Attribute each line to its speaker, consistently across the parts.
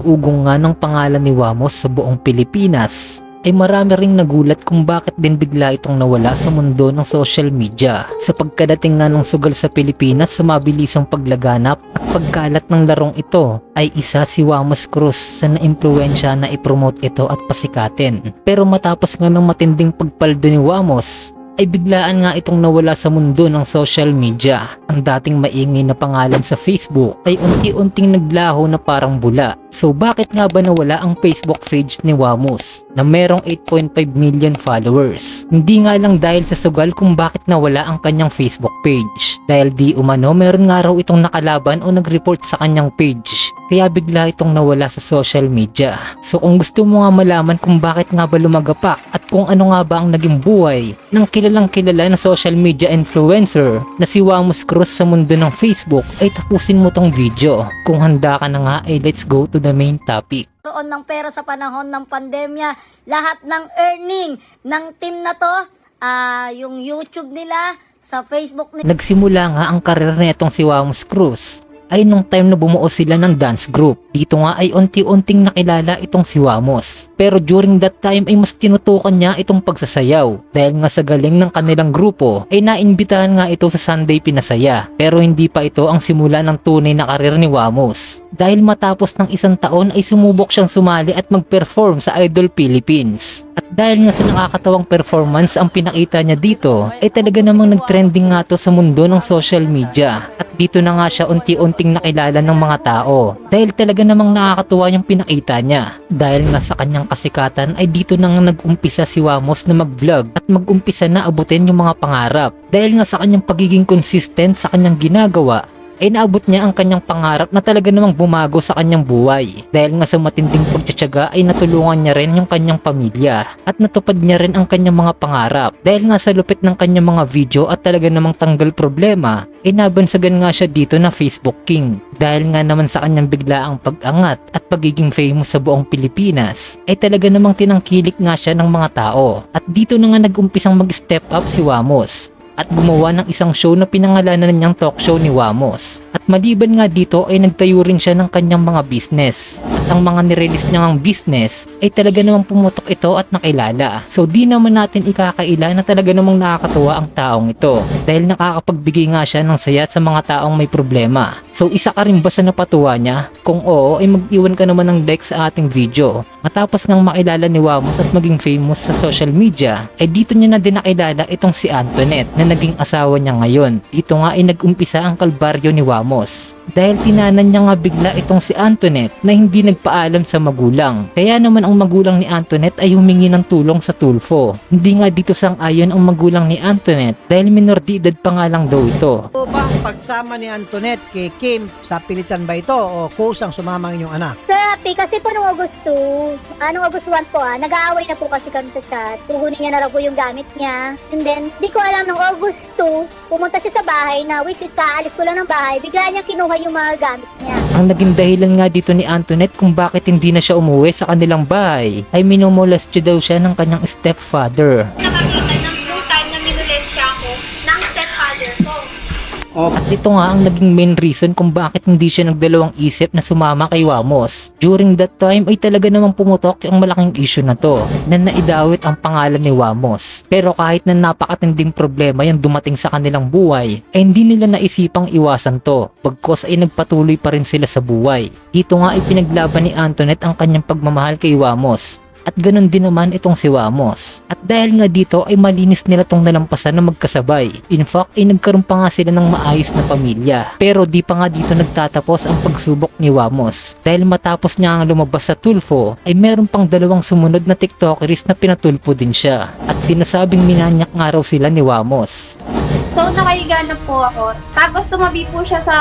Speaker 1: pag-ugong nga ng pangalan ni Wamos sa buong Pilipinas, ay marami ring nagulat kung bakit din bigla itong nawala sa mundo ng social media. Sa pagkadating nga ng sugal sa Pilipinas sa mabilisang paglaganap at pagkalat ng larong ito, ay isa si Wamos Cruz sa naimpluwensya na ipromote ito at pasikatin. Pero matapos nga ng matinding pagpaldo ni Wamos, ay biglaan nga itong nawala sa mundo ng social media. Ang dating maingay na pangalan sa Facebook ay unti-unting naglaho na parang bula. So bakit nga ba nawala ang Facebook page ni Wamos na merong 8.5 million followers? Hindi nga lang dahil sa sugal kung bakit nawala ang kanyang Facebook page. Dahil di umano meron nga raw itong nakalaban o nag-report sa kanyang page. Kaya bigla itong nawala sa social media. So kung gusto mo nga malaman kung bakit nga ba lumagapak at kung ano nga ba ang naging buhay ng kilalang kilala na social media influencer na si Wamos Cruz sa mundo ng Facebook, ay tapusin mo tong video. Kung handa ka na nga ay let's go to the main topic.
Speaker 2: Roon ng pera sa panahon ng pandemya, lahat ng earning ng team na to, yung YouTube nila, sa Facebook nila.
Speaker 1: Nagsimula nga ang karir nitong si Wamos Cruz ay nung time na bumuo sila ng dance group. Dito nga ay unti-unting nakilala itong si Wamos. Pero during that time ay mas tinutukan niya itong pagsasayaw. Dahil nga sa galing ng kanilang grupo ay naimbitahan nga ito sa Sunday Pinasaya. Pero hindi pa ito ang simula ng tunay na karir ni Wamos. Dahil matapos ng isang taon ay sumubok siyang sumali at mag-perform sa Idol Philippines. At dahil nga sa nakakatawang performance ang pinakita niya dito, ay talaga namang nag-trending nga to sa mundo ng social media. At dito na nga siya unti-unting nakilala ng mga tao. Dahil talaga namang nakakatuwa yung pinakita niya. Dahil nga sa kanyang kasikatan ay dito na nga nag-umpisa si Wamos na mag-vlog at mag-umpisa na abutin yung mga pangarap. Dahil nga sa kanyang pagiging consistent sa kanyang ginagawa, ay naabot niya ang kanyang pangarap na talaga namang bumago sa kanyang buhay. Dahil nga sa matinding pagtsatsaga ay natulungan niya rin yung kanyang pamilya at natupad niya rin ang kanyang mga pangarap. Dahil nga sa lupit ng kanyang mga video at talaga namang tanggal problema, ay nabansagan nga siya dito na Facebook King. Dahil nga naman sa kanyang biglaang pag-angat at pagiging famous sa buong Pilipinas, ay talaga namang tinangkilik nga siya ng mga tao. At dito na nga nag-umpisang mag-step up si Wamos at gumawa ng isang show na pinangalanan niyang talk show ni Wamos. At maliban nga dito ay nagtayo rin siya ng kanyang mga business. At ang mga nirelease niyang business ay talaga namang pumutok ito at nakilala. So di naman natin ikakaila na talaga namang nakakatuwa ang taong ito. Dahil nakakapagbigay nga siya ng saya sa mga taong may problema. So isa ka rin ba sa napatuwa niya? Kung oo ay mag-iwan ka naman ng like sa ating video. Matapos ngang makilala ni Wamos at maging famous sa social media, ay dito niya na din nakilala itong si Antoinette na naging asawa niya ngayon. Dito nga ay nag-umpisa ang kalbaryo ni Wamos. Dahil tinanan niya nga bigla itong si Antoinette na hindi nagpaalam sa magulang. Kaya naman ang magulang ni Antoinette ay humingi ng tulong sa Tulfo. Hindi nga dito sang-ayon ang magulang ni Antoinette dahil minor de edad pa nga lang daw ito.
Speaker 3: O ba ang pagsama ni Antoinette kay Kim sa pilitan ba ito o kusang sumama ang inyong anak?
Speaker 4: Dati kasi po nung August 1 po nag-aaway na po kasi kami sa chat. Kukunin niya na raw po yung gamit niya. And then, di ko alam nung August 2, pumunta siya sa bahay na which is kaalis ko lang ng bahay. Bigla niya kinuha yung mga gamit niya.
Speaker 1: Ang naging dahilan nga dito ni Antoinette kung bakit hindi na siya umuwi sa kanilang bahay ay minumolestyo daw siya ng kanyang stepfather.
Speaker 4: Nakakita ng full time na minulensya ako ng stepfather ko.
Speaker 1: At ito nga ang naging main reason kung bakit hindi siya nagdalawang isip na sumama kay Wamos. During that time ay talaga namang pumutok yung malaking issue na to na naidawit ang pangalan ni Wamos. Pero kahit na napakatinding problema yung dumating sa kanilang buhay, ay hindi nila naisipang iwasan to. Bagkos ay nagpatuloy pa rin sila sa buhay. Dito nga ay pinaglaban ni Antoinette ang kanyang pagmamahal kay Wamos. At ganun din naman itong si Wamos. At dahil nga dito ay malinis nila tong nalampasan na magkasabay. In fact ay nagkaroon pa nga sila ng maayos na pamilya. Pero di pa nga dito nagtatapos ang pagsubok ni Wamos. Dahil matapos niya ang lumabas sa Tulfo ay meron pang dalawang sumunod na TikTokeries na pinatulpo din siya. At sinasabing minanyak nga raw sila ni Wamos.
Speaker 5: So nakahiga na po ako. Tapos tumabi po siya sa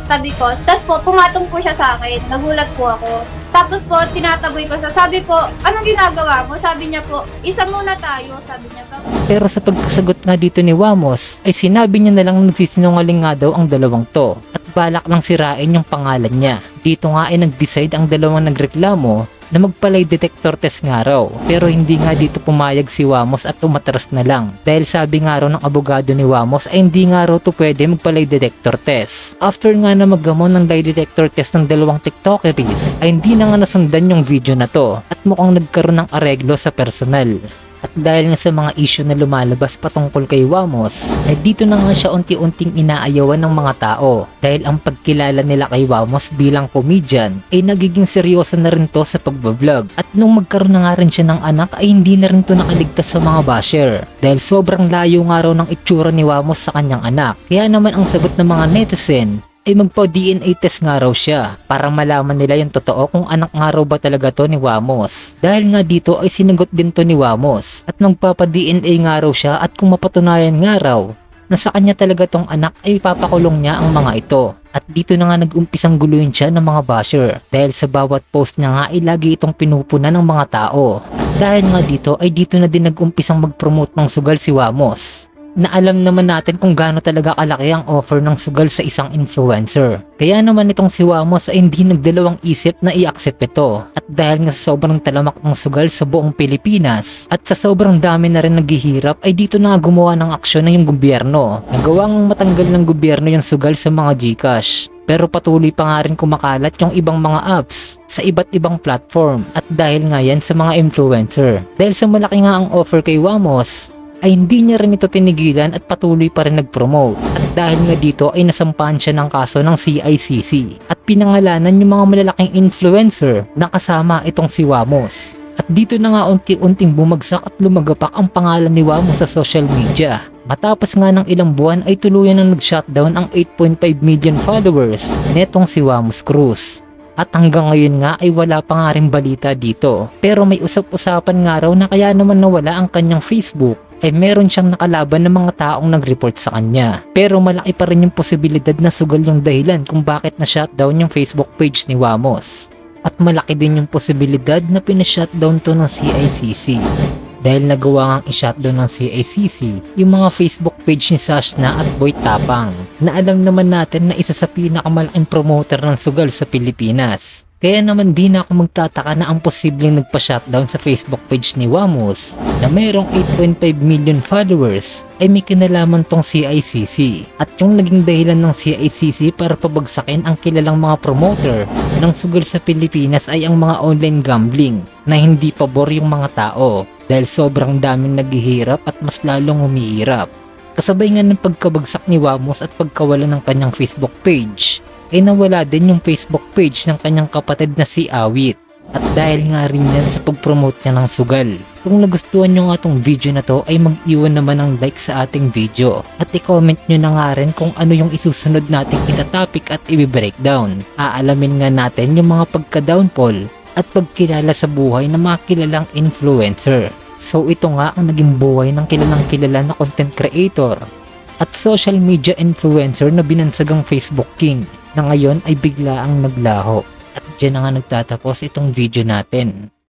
Speaker 5: tabi ko. Tapos po pumatong po siya sa akin. Nagulat po ako. Tapos po, tinataboy ko siya. Sabi ko, anong ginagawa mo? Sabi niya po, isa muna tayo. Sabi niya po.
Speaker 1: Pero sa pagkasagot nga dito ni Wamos, ay sinabi niya na lang nagsisinungaling nga daw ang dalawang to. At balak lang sirain yung pangalan niya. Dito nga ay nag-decide ang dalawang nagreklamo na magpalay detector test nga raw. Pero hindi nga dito pumayag si Wamos at umatras na lang. Dahil sabi nga raw ng abogado ni Wamos ay hindi nga raw to pwede magpalay detector test. After nga na maggamon ng lie detector test ng dalawang tiktokeries ay hindi na nga nasundan yung video na to at mukhang nagkaroon ng areglo sa personal. At dahil nga sa mga issue na lumalabas patungkol kay Wamos, ay dito na nga siya unti-unting inaayawan ng mga tao dahil ang pagkilala nila kay Wamos bilang comedian ay nagiging seryoso na rin to sa pagbablog. At nung magkaroon na nga rin siya ng anak ay hindi na rin to nakaligtas sa mga basher dahil sobrang layo nga raw ng itsura ni Wamos sa kanyang anak. Kaya naman ang sagot ng mga netizen ay magpa-DNA test nga raw siya para malaman nila yung totoo kung anak nga raw ba talaga to ni Wamos. Dahil nga dito ay sinagot din to ni Wamos at magpapa-DNA nga raw siya at kung mapatunayan nga raw na sa kanya talaga tong anak ay papakulong niya ang mga ito. At dito na nga nag-umpisang guluhin siya ng mga basher dahil sa bawat post niya nga ay lagi itong pinupunan ng mga tao. At dahil nga dito ay dito na din nag-umpisang mag-promote ng sugal si Wamos. Na alam naman natin kung gaano talaga kalaki ang offer ng sugal sa isang influencer. Kaya naman itong si Wamos ay hindi nagdalawang isip na i-accept ito. At dahil nga sa sobrang talamak ng sugal sa buong Pilipinas at sa sobrang dami na rin naghihirap ay dito na gumawa ng aksyon na yung gobyerno. Nagawang matanggal ng gobyerno yung sugal sa mga GCash. Pero patuloy pa nga rin kumakalat yung ibang mga apps sa iba't ibang platform at dahil nga yan sa mga influencer. Dahil sa malaki nga ang offer kay Wamos, ay hindi niya rin ito tinigilan at patuloy pa rin nag-promote. At dahil nga dito ay nasampahan siya ng kaso ng CICC at pinangalanan yung mga malalaking influencer na kasama itong si Wamos. At dito na nga unti-unting bumagsak at lumagapak ang pangalan ni Wamos sa social media. Matapos nga ng ilang buwan ay tuluyan nang nag-shutdown ang 8.5 million followers netong si Wamos Cruz. At hanggang ngayon nga ay wala pa nga rin balita dito. Pero may usap-usapan nga raw na kaya naman nawala ang kanyang Facebook ay meron siyang nakalaban ng mga taong nag-report sa kanya. Pero malaki pa rin yung posibilidad na sugal yung dahilan kung bakit na-shutdown yung Facebook page ni Wamos. At malaki din yung posibilidad na pina-shutdown to ng CICC. Dahil nagawa ngang i-shutdown ng CICC yung mga Facebook page ni Sashna at Boy Tapang na alam naman natin na isa sa pinakamalaking promoter ng sugal sa Pilipinas. Kaya naman di na ako magtataka na ang posibleng nagpa-shutdown sa Facebook page ni Wamos na mayroong 8.5 million followers ay may kinalaman tong CICC. At yung naging dahilan ng CICC para pabagsakin ang kilalang mga promoter ng sugal sa Pilipinas ay ang mga online gambling na hindi pabor yung mga tao dahil sobrang daming naghihirap at mas lalong humihirap. Kasabay nga ng pagkabagsak ni Wamos at pagkawala ng kanyang Facebook page ay nawala din yung Facebook page ng kanyang kapatid na si Awit. At dahil nga rin yan sa pag-promote niya ng sugal. Kung nagustuhan nyo nga tong video na to ay mag-iwan naman ng like sa ating video. At i-comment nyo na nga rin kung ano yung isusunod nating itatopic at i-breakdown. Aalamin nga natin yung mga pagka-downfall at pagkilala sa buhay ng mga kilalang influencer. So ito nga ang naging buhay ng kilalang kilala na content creator at social media influencer na binansagang Facebook King na ngayon ay bigla ang naglaho. At dyan na nga nagtatapos itong video natin.